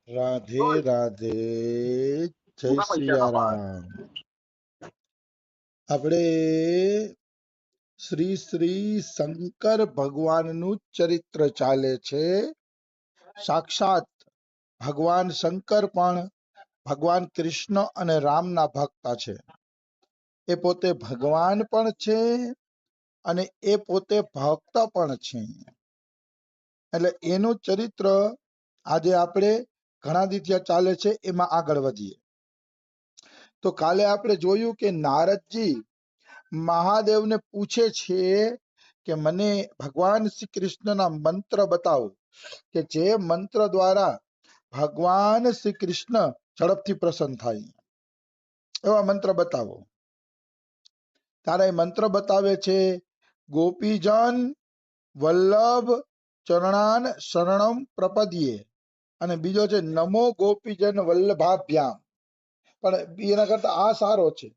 રાધે રાધે, જય સિયારામ. આપણે શ્રી શ્રી શંકર ભગવાનનું ચરિત્ર ચાલે છે. સાક્ષાત ભગવાન શંકર પણ ભગવાન કૃષ્ણ અને રામના ભક્ત છે. એ પોતે ભગવાન પણ છે અને એ પોતે ભક્ત પણ છે. એટલે એનું ચરિત્ર આજે આપણે ઘણા દિવસ ચાલે છે, એમાં આગળ વધીએ. તો કાલે આપણે જોયું કે નારદજી મહાદેવને પૂછે છે કે મને ભગવાન શ્રી કૃષ્ણના મંત્ર બતાવો, કે જે મંત્ર દ્વારા ભગવાન શ્રી કૃષ્ણ ઝડપથી પ્રસન્ન થાય, એવા મંત્ર બતાવો. તારા એ મંત્ર બતાવે છે, ગોપીજન વલ્લભ ચરણાન શરણમ પ્રપદ્યે, અને બીજો છે નમો ગોપીજન વલ્લભાભ્યામ. પણ એના કરતા આ સારો છે,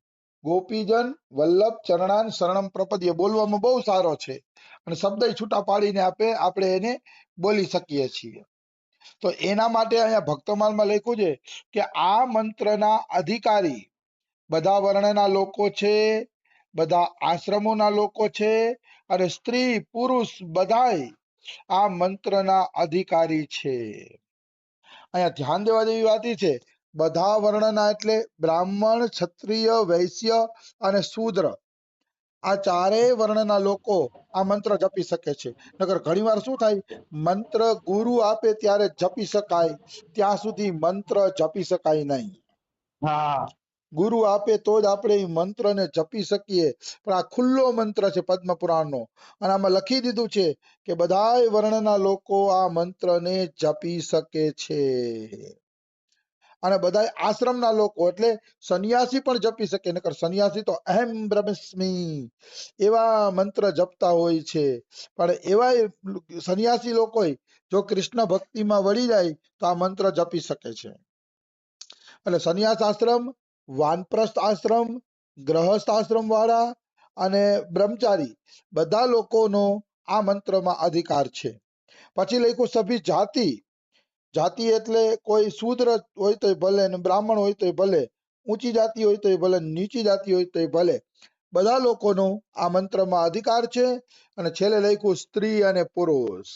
ગોપીજન વલ્લભ ચરણાન શરણમ પ્રપદ્યે. બોલવામાં બહુ સારો છે અને શબ્દ છૂટા પાડીને આપણે એને બોલી શકીએ છીએ. તો એના માટે અહીંયા ભક્તમાલમાં લખ્યું છે કે આ મંત્રના અધિકારી બધા વર્ણના લોકો છે, બધા આશ્રમોના લોકો છે, અને સ્ત્રી પુરુષ બધાય આ મંત્રના અધિકારી છે. અહીંયા ધ્યાન દેવા જેવી વાત એ છે, બધા વર્ણના એટલે બ્રાહ્મણ, ક્ષત્રિય, વૈશ્ય અને શૂદ્ર, આ ચારેય વર્ણના લોકો આ મંત્ર જપી શકે છે. નકર ઘણી વાર શું થાય, મંત્ર ગુરુ આપે ત્યારે જપી શકાય, ત્યાં સુધી મંત્ર જપી શકાય નહીં. ગુરુ આપે તો જ આપણે એ મંત્રને જપી શકીએ. પણ આ ખુલ્લો મંત્ર છે પદ્મ પુરાણનો, અને આમાં લખી દીધું છે કે બધાય વર્ણના લોકો આ મંત્રને જપી શકે છે. અને બધા આશ્રમના લોકો એટલે સંન્યાસી પણ જપી શકે. નકર સંન્યાસી તો અહેમ બ્રહ્મસ્મી એવા મંત્ર જપતા હોય છે. પણ એવા સંન્યાસી લોકો જો કૃષ્ણ ભક્તિમાં વળી જાય તો આ મંત્ર જપી શકે છે. એટલે સંન્યાસ આશ્રમ, વાનપ્રસ્થ આશ્રમ, ગ્રહસ્થ આશ્રમ વાળા અને બ્રહ્મચારી બધા લોકોનો આ મંત્રમાં અધિકાર છે. પછી લખ્યું સભી જાતિ. જાતિ એટલે કોઈ શૂદ્ર હોય તો ભલે, ને બ્રાહ્મણ હોય તો ભલે, ઊંચી જાતિ હોય તો ભલે, નીચી જાતિ હોય તો ભલે, બધા લોકોનો આ મંત્રમાં અધિકાર છે. અને છેલ્લે લખ્યું સ્ત્રી અને પુરુષ.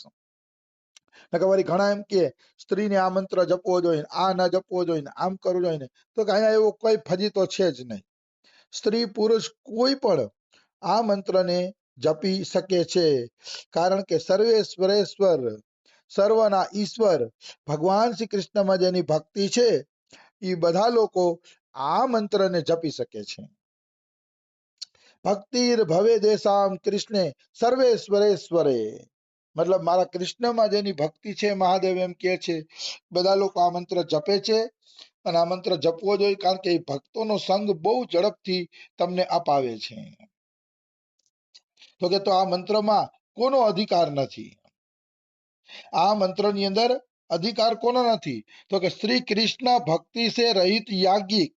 વળી ઘણા એમ કે સ્ત્રીને આ મંત્ર જપવો જોઈએ, આ ના જપવો જોઈએ, આમ કરવું જોઈએ, તો કે અહીંયા એવો કોઈ ફજીતો છે જ નહીં. સ્ત્રી પુરુષ કોઈ પણ આ મંત્રને જપી શકે છે. કારણ કે સર્વેશ્વરેશ્વર, સર્વના ઈશ્વર ભગવાન શ્રી કૃષ્ણમાં જેની ભક્તિ છે એ બધા લોકો આ મંત્રને જપી શકે છે. ભક્તિર ભવે દેશામ કૃષ્ણે સર્વેશ્વરેશ્વરે, મતલબ મારા કૃષ્ણમાં જેની ભક્તિ છે, મહાદેવ એમ કે છે, બધા લોકો આ મંત્ર જપે છે. અને આ મંત્ર જપવો જોઈએ, કારણ કે એ ભક્તોનો સંગ બહુ ઝડપથી તમને અપાવે છે. તો કે તો આ મંત્રમાં કોનો અધિકાર નથી? આ મંત્રની અંદર અધિકાર કોનો નથી? તો કે શ્રી કૃષ્ણ ભક્તિ સે રહિત યાજ્ઞિક,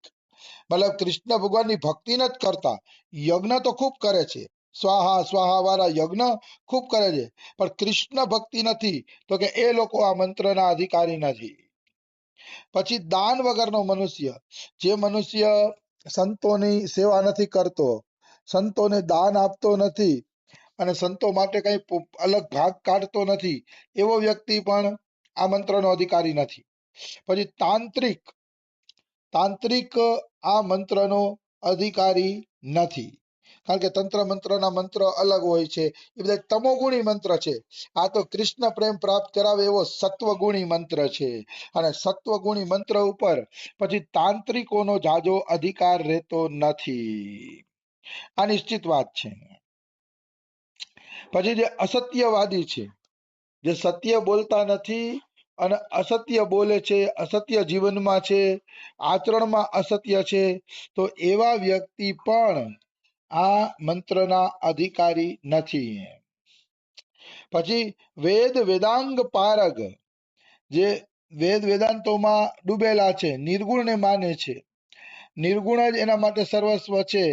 મતલબ કૃષ્ણ ભગવાનની ભક્તિ ન જ કરતા, યજ્ઞ તો ખૂબ કરે છે, સ્વાહા સ્વાહા વાળા યજ્ઞ ખૂબ કરે છે, પણ કૃષ્ણ ભક્તિ નથી, તો કે એ લોકો આ મંત્રના અધિકારી નથી. પછી દાન વગરનો મનુષ્ય, જે મનુષ્ય સંતોની સેવા નથી કરતો, સંતોને દાન આપતો નથી અને સંતો માટે કઈ અલગ ભાગ કાઢતો નથી, એવો વ્યક્તિ પણ આ મંત્રનો અધિકારી નથી. પછી તાંત્રિક, તાંત્રિક આ મંત્રનો અધિકારી નથી, કારણ કે તંત્ર મંત્રના મંત્ર અલગ હોય છે, એ બધા તમોગુણી મંત્ર છે. આ તો કૃષ્ણ પ્રેમ પ્રાપ્ત કરાવે એવો સત્વગુણી મંત્ર છે, અને સત્વગુણી મંત્ર ઉપર પછી તાંત્રિકોનો જાજો અધિકાર રહેતો નથી. આ નિશ્ચિત વાત છે. પછી જે અસત્યવાદી છે, જે સત્ય બોલતા નથી અને અસત્ય બોલે છે, અસત્ય જીવનમાં છે, આચરણમાં અસત્ય છે, તો એવા વ્યક્તિ પણ આ મંત્રના અધિકારી નથી. પછી વેદ વેદાંગ પારગ, જે વેદ વેદાંતોમાં ડૂબેલા છે, નિર્ગુણને માને છે, નિર્ગુણ જ એના માટે સર્વસ્વ છે,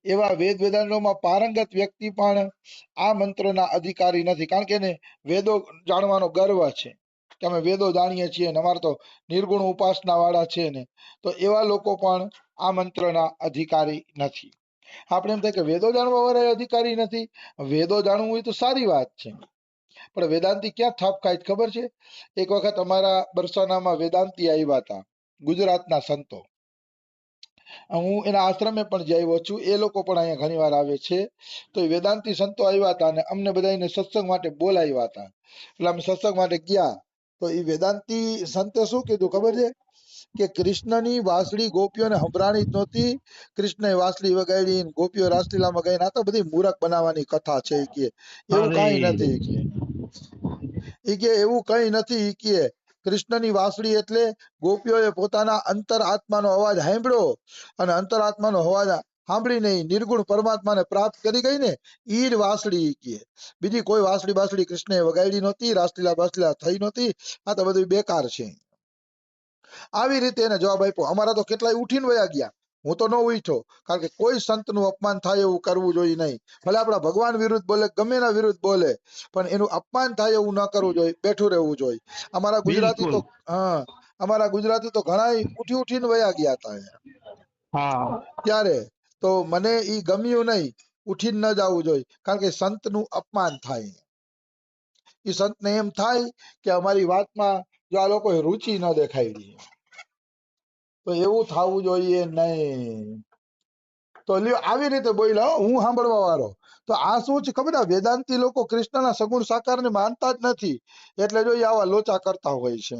એવા વેદ વેદાંતોમાં પારંગત વ્યક્તિ પણ આ મંત્રના અધિકારી નથી, કારણ કે એને વેદો જાણવાનો ગર્વ છે. કે અમે વેદો જાણીએ છીએ ને અમારે તો નિર્ગુણ ઉપાસના વાળા છે ને, તો એવા લોકો પણ આ મંત્રના અધિકારી નથી. આપણે એમ થાય કે વેદો જાણવા વાળા અધિકારી નથી. વેદો જાણવું હોય તો સારી વાત છે, પણ વેદાંતી ક્યાં થાપ ખાય છે ખબર છે? એક વખત અમારા બરસાનામાં વેદાંતી આવ્યા હતા, ગુજરાતના સંતો. હું એના આશ્રમે પણ જઈ આવ્યો છું, એ લોકો પણ અહીંયા ઘણી વાર આવે છે. તો એ વેદાંતી સંતો આવ્યા હતા અને અમને બધાને સત્સંગ માટે બોલાવ્યા હતા. એટલે અમે સત્સંગ માટે ગયા. તો એ વેદાંતી સંતે શું કીધું ખબર છે? કે કૃષ્ણની વાંસળી ગોપીઓને સંભળાણી જ નહોતી. કૃષ્ણએ વાંસળી વગાડી, ગોપીઓ રાસલીલામાં ગઈ. આ તો બધી મૂરખ બનાવવાની કથા છે. એ કે એવું અરે કાંઈ નથી. કે એવું કઈ નથી. કે કૃષ્ણની વાંસળી એટલે ગોપીઓએ પોતાના અંતર આત્માનો અવાજ સાંભળ્યો અને અંતર આત્માનો અવાજ સાંભળીને નિર્ગુણ પરમાત્માને પ્રાપ્ત કરી ગઈ ને, ઈ જ વાંસળી. કે બીજી કોઈ વાંસળી બાસળી કૃષ્ણએ વગાડી નહોતી, રાસલીલા બાસલીલા થઈ નહોતી. આ તો બધું બેકાર છે. આવી રીતે એને જવાબ આપ્યો. અમારા તો કેટલાય ઉઠીને વયા ગયા. હું તો ન ઉઠ્યો, કારણ કે કોઈ સંતનું અપમાન થાય એવું કરવું જોઈએ નહીં. ભલે આપણા ભગવાન વિરુદ્ધ બોલે, ગમે એના વિરુદ્ધ બોલે, પણ એનું અપમાન થાય એવું ન કરવું જોઈએ, બેઠું રહેવું જોઈએ. અમારા ગુજરાતી બિલકુલ. તો અમારા ગુજરાતી તો ઘણા ઉઠી ઉઠીને વયા ગયા હતા હા ત્યારે. તો મને ઈ ગમ્યું નહીં. ઉઠીને ન જવું જોઈએ, કારણ કે સંતનું અપમાન થાય. એ સંતને એમ થાય કે અમારી વાતમાં જો આ લોકોએ રુચિ ન દેખાડી, તો એવું થવું જોઈએ નહીં. તો લ્યો આવી રીતે બોલ્યા, હું સાંભળવા વાળો. તો આ શું છે ખબર? આ વેદાંતી લોકો કૃષ્ણના સગુણ સાકારને માનતા જ નથી, એટલે જો એ આવા લોચા કરતા હોય છે.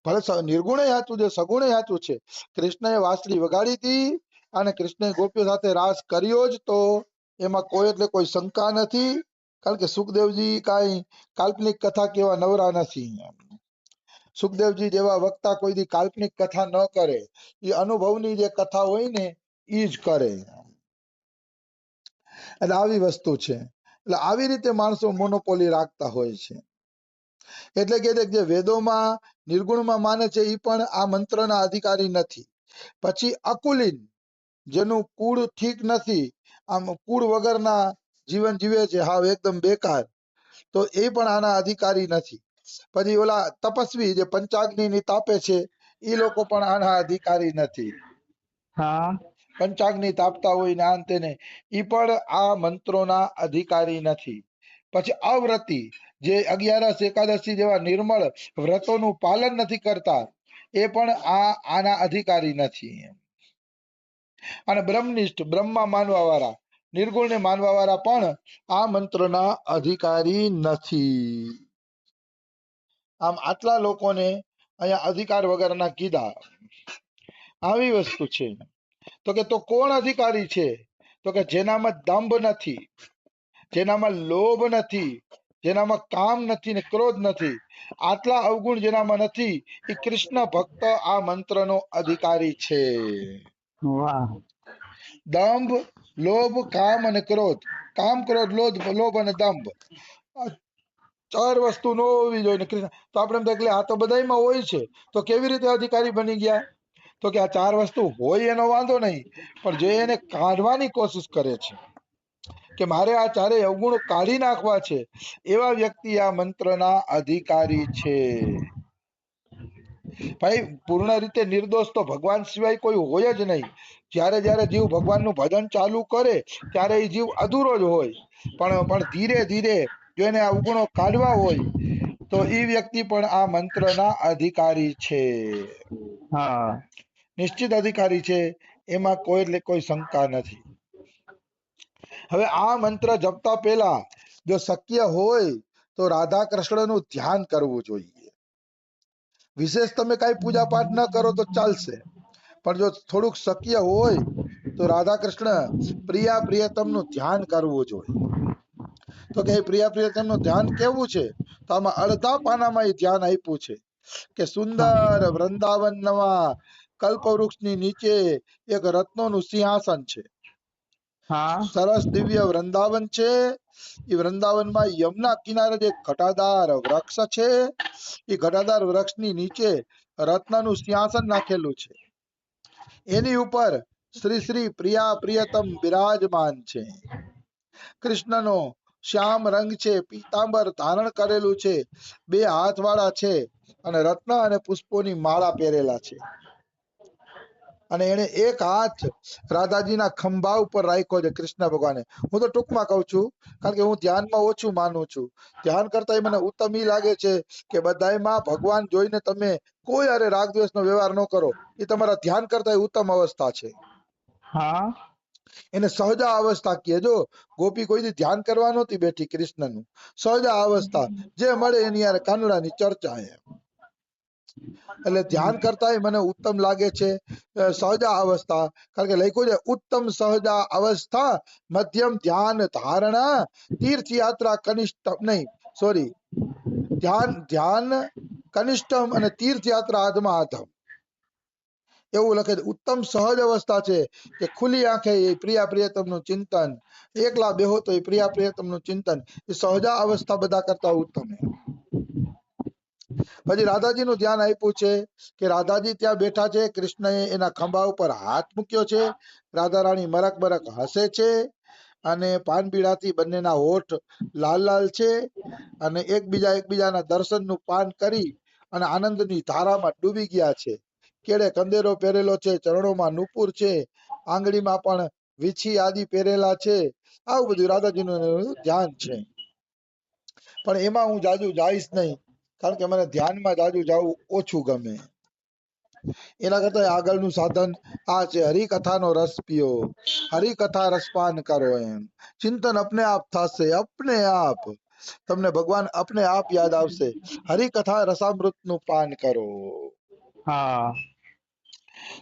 ભલે નિર્ગુણે સાચું છે, સગુણે સાચું છે. કૃષ્ણએ વાંસળી વગાડી હતી અને કૃષ્ણએ ગોપીઓ સાથે રાસ કર્યો જ, તો એમાં કોઈ એટલે કોઈ શંકા નથી. કારણ કે સુખદેવજી કાંઈ કાલ્પનિક કથા કેવા નવરા નથી. સુખદેવજી જેવા વક્તા કોઈ દી કાલ્પનિક કથા ન કરે. એ અનુભવની જે કથા હોય ને ઈ જ કરે. એટલે આવી વસ્તુ છે. એટલે આવી રીતે માણસો મોનોપોલી રાખતા હોય છે. એટલે કે જે વેદોમાં નિર્ગુણમાં માને છે એ પણ આ મંત્રના અધિકારી નથી. પછી અકુલીન, જેનું કુળ ઠીક નથી, આમ કુળ વગરના જીવન જીવે છે, હાવ એકદમ બેકાર, તો એ પણ આના અધિકારી નથી. પછી ઓલા તપસ્વી જે પંચાગ્નિની તાપે છે, એ લોકો પણ આના અધિકારી નથી. હા પંચાગ્નિ તાપતા હોય ને આન તેને, ઈ પણ આ મંત્રોના અધિકારી નથી. પછી અવ્રતી, જે 11 એકાદશી જેવા નિર્મળ વ્રતોનું પાલન નથી કરતા, એ પણ આના અધિકારી નથી. અને બ્રહ્મનિષ્ઠ, બ્રહ્મા માનવા વાળા, નિર્ગુણને માનવા વાળા પણ આ મંત્રના અધિકારી નથી. આમ આટલા લોકોને અહીંયા અધિકાર વગરના કીધા. આવી વસ્તુ છે. તો કે તો કોણ અધિકારી છે? તો કે જેનામાં દંભ નથી, જેનામાં લોભ નથી, જેનામાં કામ નથી ને ક્રોધ નથી. આટલા અવગુણ જેનામાં નથી, એ કૃષ્ણ ભક્ત આ મંત્રનો અધિકારી છે. વાહ. દંભ, લોભ, કામ અને ક્રોધ. કામ, ક્રોધ, લોભ અને દંભ, આ 4 વસ્તુ ન હોવી જોઈએ. તો આપણે એમ થાય કે આ તો બધાયમાં હોય છે, તો કેવી રીતે અધિકારી બની ગયા? તો કે આ 4 વસ્તુ હોય એનો વાંધો નહીં, પણ જે એને કાઢવાની કોશિશ કરે છે કે મારે આ 4 અવગુણો કાઢી નાખવા છે, એવા વ્યક્તિ આ મંત્રના અધિકારી છે. ભાઈ પૂર્ણ રીતે નિર્દોષ તો ભગવાન સિવાય કોઈ હોય જ નહીં. જ્યારે જ્યારે જીવ ભગવાનનું ભજન ચાલુ કરે ત્યારે એ જીવ અધૂરો જ હોય. પણ ધીરે ધીરે જો એને આ અવગુણો કાઢવા હોય, તો એ વ્યક્તિ પણ આ મંત્રના અધિકારી છે. હા નિશ્ચિત અધિકારી છે, એમાં કોઈ એટલે કોઈ શંકા નથી. હવે આ મંત્ર જપતા પહેલા જો શક્ય હોય તો રાધા કૃષ્ણનું ધ્યાન કરવું જોઈએ. વિશેષ તમે કઈ પૂજા પાઠ ન કરો તો ચાલશે, પણ જો થોડુંક શક્ય હોય તો રાધા કૃષ્ણ પ્રિયા પ્રિયતમનું ધ્યાન કરવું જોઈએ. તો કે પ્રિયા પ્રિયતમનું ધ્યાન કેવું છે? તો આમાં અડધા પાનામાં એ ધ્યાન આપ્યું છે કે સુંદર વૃંદાવનમાં કલ્પવૃક્ષની નીચે એક રત્નોનું સિંહાસન છે. હા સરસ દિવ્ય વૃંદાવન છે. એ વૃંદાવનમાં યમુના કિનારે જે ઘટાદાર વૃક્ષ છે, એ ઘટાદાર વૃક્ષની નીચે રત્નનું સિંહાસન નાખેલું છે. એની ઉપર શ્રી શ્રી પ્રિયા પ્રિયતમ બિરાજમાન છે. કૃષ્ણનો શ્યામ રંગ છે, પીતાંબર ધારણ કરેલું છે, 2 હાથવાળા છે અને રત્ન અને પુષ્પોની માળા પહેરેલા છે. અને એને એક હાથ રાધાજીના ખંભા ઉપર રાખ્યો છે કૃષ્ણ ભગવાને. હું તો ટૂંકમાં કહું છું, કારણ કે હું ધ્યાનમાં ઓછું માનું છું. ધ્યાન કરતા મને ઉત્તમ ઈ લાગે છે કે બધાયમાં ભગવાન જોઈને તમે કોઈ અરે રાગ દ્વેષનો વ્યવહાર ન કરો. એ તમારા ધ્યાન કરતા ઉત્તમ અવસ્થા છે. હા એને સહજા અવસ્થા કહે. જો ગોપી કોઈથી ધ્યાન કરવા નહોતી બેઠી કૃષ્ણનું, સહજા અવસ્થા જે મળે એની યાર કાનુડાની ચર્ચા એમ. એટલે ધ્યાન કરતા મને ઉત્તમ લાગે છે સહજા અવસ્થા, કારણ કે લખ્યું છે ઉત્તમ સહજા અવસ્થા મધ્યમ ધ્યાન ધારણા તીર્થયાત્રા કનિષ્ઠ નહીં સોરી ધ્યાન કનિષ્ઠમ અને તીર્થયાત્રા આધમાધમ એવું લખે છે. ઉત્તમ સહજ અવસ્થા છે કે ખુલ્લી આંખે એ પ્રિયા પ્રિયતમનું ચિંતન, એકલા બેહો તો એ પ્રિયા પ્રિયતમનું ચિંતન, એ સહજા અવસ્થા બધા કરતા ઉત્તમ છે. પછી રાધાજીનું ધ્યાન આપ્યું છે કે રાધાજી ત્યાં બેઠા છે, કૃષ્ણએ એના ખંભા ઉપર હાથ મૂક્યો છે, રાધા રાણી મરક મરક હસે છે અને પાનબીડાથી બંનેના હોઠ લાલ લાલ છે અને એકબીજાના દર્શનનું પાન કરી અને આનંદની ધારામાં ડૂબી ગયા છે. કેડે કંદેરો પહેરેલો છે, ચરણોમાં નુપુર છે, આંગળીમાં પણ વીછી આદિ પહેરેલા છે. આવું બધું રાધાજીનું ધ્યાન છે. પણ એમાં હું જાજુ જઈશ નહીં, કારણ કે મને ધ્યાનમાં જાજુ જવું ઓછું ગમે. એના કરતા આગળનું સાધન આ છે, હરિકથાનો રસ પીઓ, હરિકથા રસપાન કરો. એમ ચિંતન અપને આપ થશે, અપને આપ તમને ભગવાન અપને આપ યાદ આવશે. હરિકથા રસામૃતનું પાન કરો. હા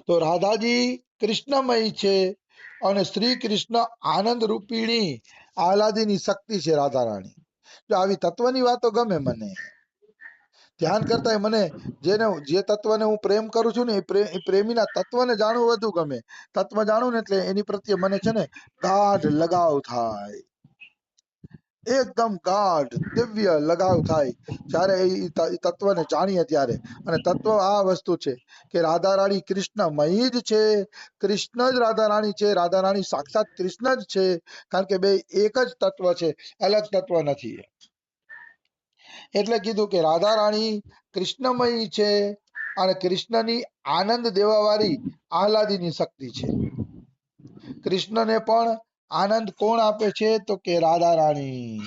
તો રાધાજી કૃષ્ણમય છે અને શ્રી કૃષ્ણ આનંદ રૂપીણી આહલાદીની શક્તિ છે રાધા રાણી. જો આવી તત્વની વાતો ગમે મને. ધ્યાન કરતા મને જે તત્વને હું પ્રેમ કરું છું ને એ પ્રેમીના તત્વને જાણવું વધુ ગમે. તત્વ જાણું ને એટલે એની પ્રત્યે મને છે ને ગાઢ લગાવ થાય, એકદમ ગાઢ દિવ્ય લગાવ થાય જ્યારે એ તત્વને જાણીએ ત્યારે. અને તત્વ આ વસ્તુ છે કે રાધા રાણી કૃષ્ણમય જ છે, કૃષ્ણ જ રાધા રાણી છે, રાધા રાણી સાક્ષાત કૃષ્ણ જ છે, કારણ કે બે એક જ તત્વ છે, અલગ તત્વ નથી. એટલે કીધું કે રાધા રાણી કૃષ્ણમય છે અને કૃષ્ણની આનંદ દેવા વાળી આહલાદીની શક્તિ છે. કૃષ્ણને પણ આનંદ કોણ આપે છે તો કે રાધા રાણી,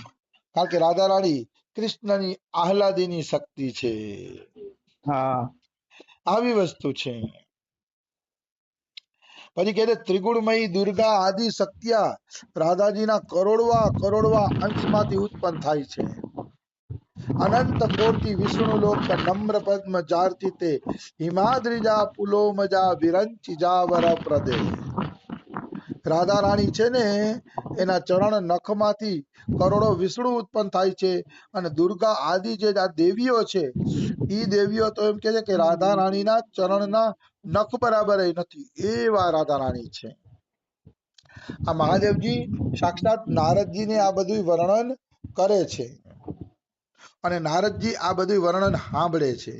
કારણ કે રાધા રાણી કૃષ્ણની આહલાદીની શક્તિ છે. હા આવી વસ્તુ છે. પછી કહે ત્રિગુણમયી દુર્ગા આદિ શક્તિયા રાધાજીના કરોડવા અંશમાંથી ઉત્પન્ન થાય છે. અનંત કોટિ વિષ્ણુ લોક નમ્ર પદ્મ જારતી તે હિમાદ્રિજા પુલોમજા વિરંચી જાવર પ્રદે. રાધા રાણી છે ને એના ચરણ નખમાંથી કરોડો વિષ્ણુ ઉત્પન્ન થાય છે અને દુર્ગા આદિ જે આ દેવીઓ છે ઈ દેવીઓ તો એમ કે છે કે રાધા રાણીના ચરણના નખ બરાબર નથી એવા રાધા રાણી છે. આ મહાદેવજી સાક્ષાત નારદજીને આ બધું વર્ણન કરે છે અને નારદજી આ બધું વર્ણન સાંભળે છે.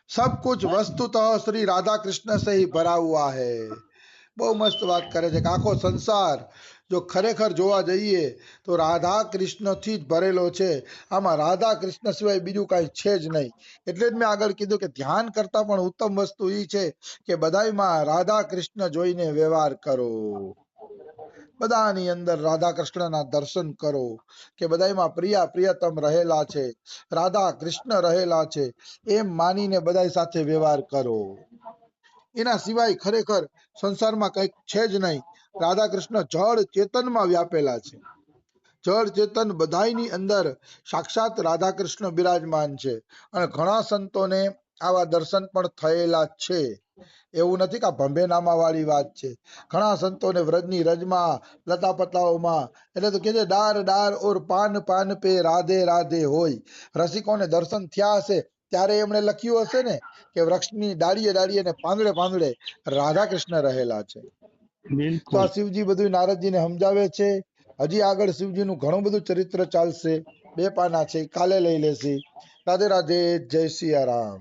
सब कुछ वस्तुतः श्री राधा कृष्ण से ही भरा हुआ है. બહુ મસ્ત વાત કરે છે કે આખો સંસાર જો ખરેખર જોવા જઈએ તો રાધા કૃષ્ણ થી જ ભરેલો છે. આમાં રાધા કૃષ્ણ સિવાય બીજું કઈ છે જ નહીં. એટલે જ મેં આગળ કીધું કે ધ્યાન કરતા પણ ઉત્તમ વસ્તુ એ છે કે બધાયમાં રાધા કૃષ્ણ જોઈને વ્યવહાર કરો, બધાની અંદર રાધા કૃષ્ણના દર્શન કરો કે બધાયમાં પ્રિયા પ્રિયતમ રહેલા છે, રાધા કૃષ્ણ રહેલા છે, એમ માનીને બધા સાથે વ્યવહાર કરો. એના સિવાય ખરેખર સંસારમાં કઈક છે જ નહીં. રાધા કૃષ્ણ જળ ચેતનમાં વ્યાપેલા છે. જળ ચેતન બધાની અંદર સાક્ષાત રાધા કૃષ્ણ બિરાજમાન છે અને ઘણા સંતોને આવા દર્શન પણ થયેલા છે. એવું નથી કે ભંભેનામા વાળી વાત છે. ઘણા સંતોને વ્રજની રજમાં લતા પતાઓમાં એટલે તો કે છે ડાર ડાર ઓર પાન પાન પે રાધે રાધે હોય. રસિકોને દર્શન થયા હશે ત્યારે એમણે લખ્યું હશે ને કે વૃક્ષની ડાળીએ ડાળીએ ને પાંદડે પાંદડે રાધા કૃષ્ણ રહેલા છે. તો બિલકુલ આ શિવજી બધું નારદજીને સમજાવે છે. હજી આગળ શિવજીનું ઘણું બધું ચરિત્ર ચાલશે. 2 પાના છે, કાલે લઈ લેશી. રાધે રાધે, જય સિયા રામ.